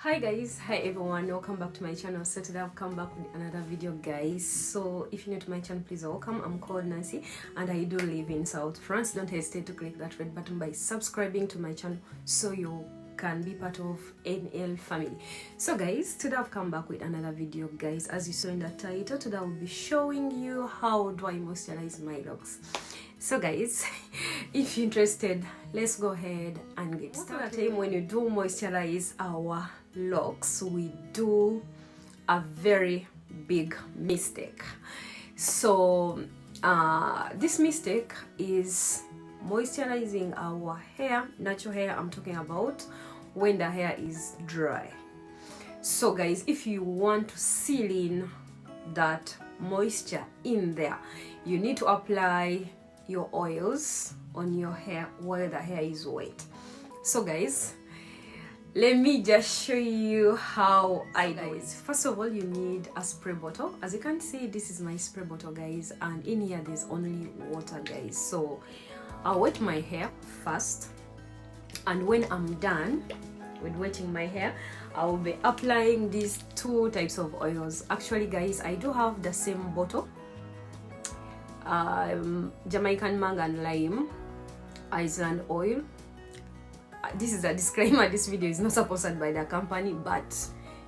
Hi guys, hi everyone, welcome back to my channel. So today I've come back with another video guys. So if you're new to my channel, please welcome. I'm called Nancy and I do live in South France. Don't hesitate to click that red button by subscribing to my channel so you can be part of NL family. So guys, today I've come back with another video guys. As you saw in the title, today I'll be showing you how do I moisturize my locks. So guys, if you're interested, let's go ahead and get started. Most of the time when you do moisturize our locks, we do a very big mistake. So this mistake is moisturizing our hair, natural hair I'm talking about, when the hair is dry. So guys, if you want to seal in that moisture in there, you need to apply your oils on your hair while the hair is wet. So guys, let me just show you how I do it. First of all, you need a spray bottle. As you can see, this is my spray bottle guys, and in here there's only water guys. So I'll wet my hair first, and when I'm done with wetting my hair, I'll be applying these two types of oils. Actually guys, I do have the same bottle, Jamaican mango and lime Iceland oil. This is a disclaimer, this video is not sponsored by the company, but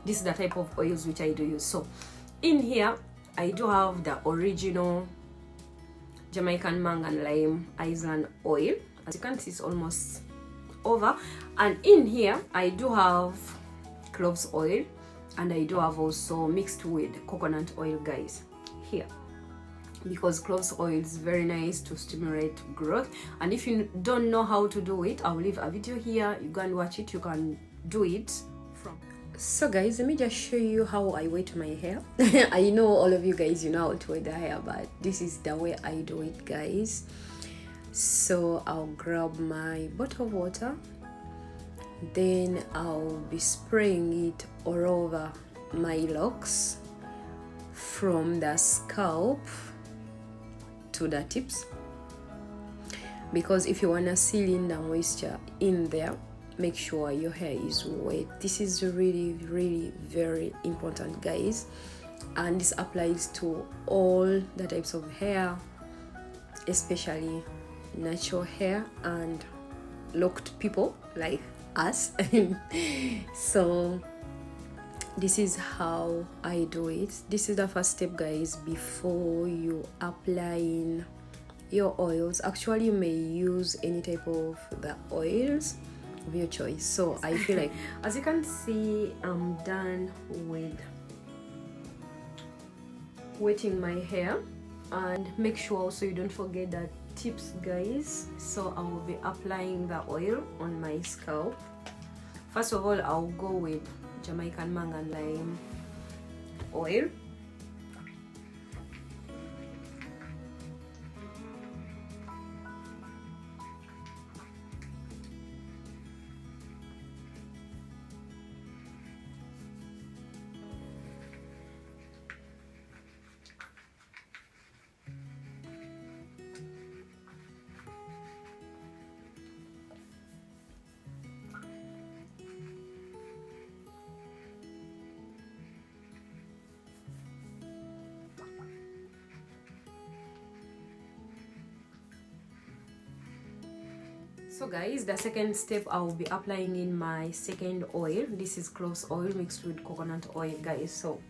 this is the type of oils which I do use. So in here I do have the original Jamaican mango and lime Iceland oil. As you can see, it's almost over. And in here I do have cloves oil, and I do have also mixed with coconut oil guys here, because cloves oil is very nice to stimulate growth. And if you don't know how to do it, I'll leave a video here, you can watch it, you can do it from. So guys, let me just show you how I wet my hair. I know all of you guys, you know how to wet the hair, but this is the way I do it guys. So I'll grab my bottle of water, then I'll be spraying it all over my locks from the scalp to the tips, because if you want to seal in the moisture in there, make sure your hair is wet. This is really very important guys, and this applies to all the types of hair, especially natural hair and locked people like us. So this is how I do it. This is the first step guys before you applying your oils. Actually, you may use any type of the oils of your choice. So I feel like as you can see, I'm done with wetting my hair. And make sure also you don't forget the tips guys. So I will be applying the oil on my scalp. First of all, I'll go with Jamaican mango and lime oil. So guys, the second step, I will be applying in my second oil. This is cloves oil mixed with coconut oil guys. So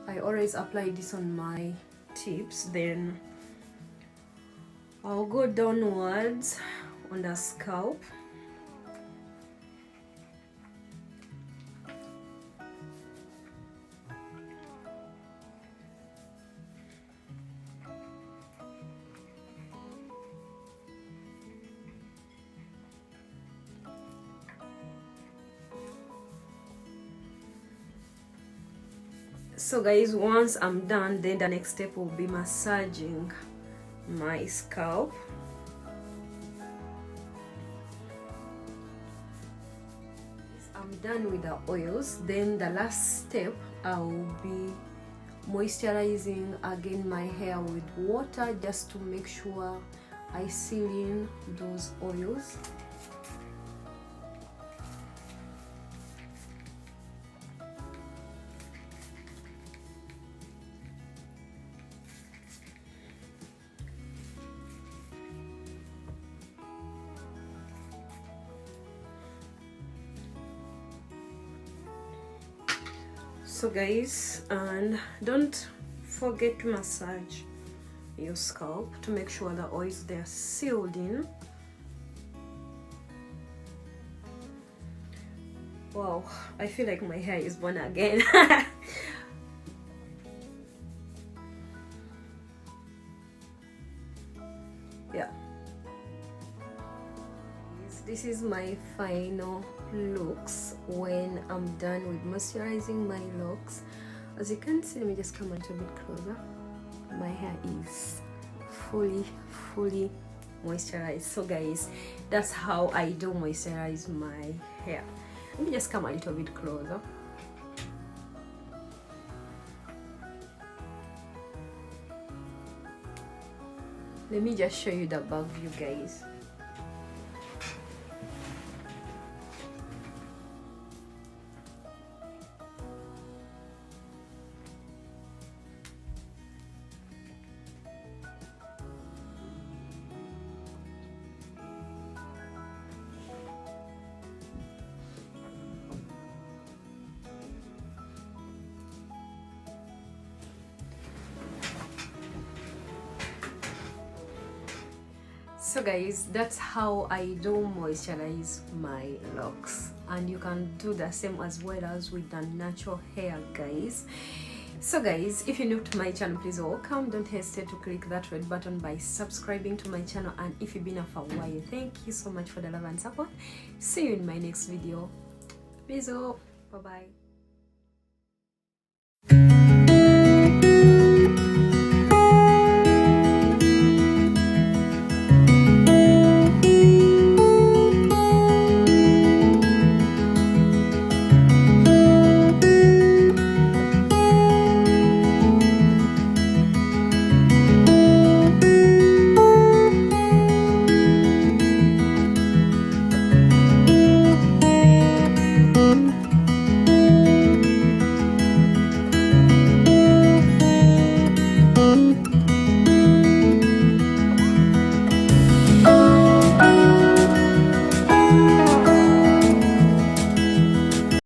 I always apply this on my tips, then I'll go downwards on the scalp. So guys, once I'm done, then the next step will be massaging my scalp. I'm done with the oils. Then the last step, I will be moisturizing again my hair with water just to make sure I seal in those oils. So guys, and don't forget to massage your scalp to make sure the oils they're sealed in. Wow, I feel like my hair is born again. Yeah, this is my final looks when I'm done with moisturizing my locks. As you can see, let me just come a little bit closer. My hair is fully moisturized. So guys, that's how I do moisturize my hair. Let me just come a little bit closer. Let me just show you the back view, guys. So guys, that's how I do moisturize my locks, and you can do the same as well as with the natural hair, guys. So guys, if you're new to my channel, please welcome. Don't hesitate to click that red button by subscribing to my channel, and if you've been here for a while, thank you so much for the love and support. See you in my next video. Peace out. Bye bye.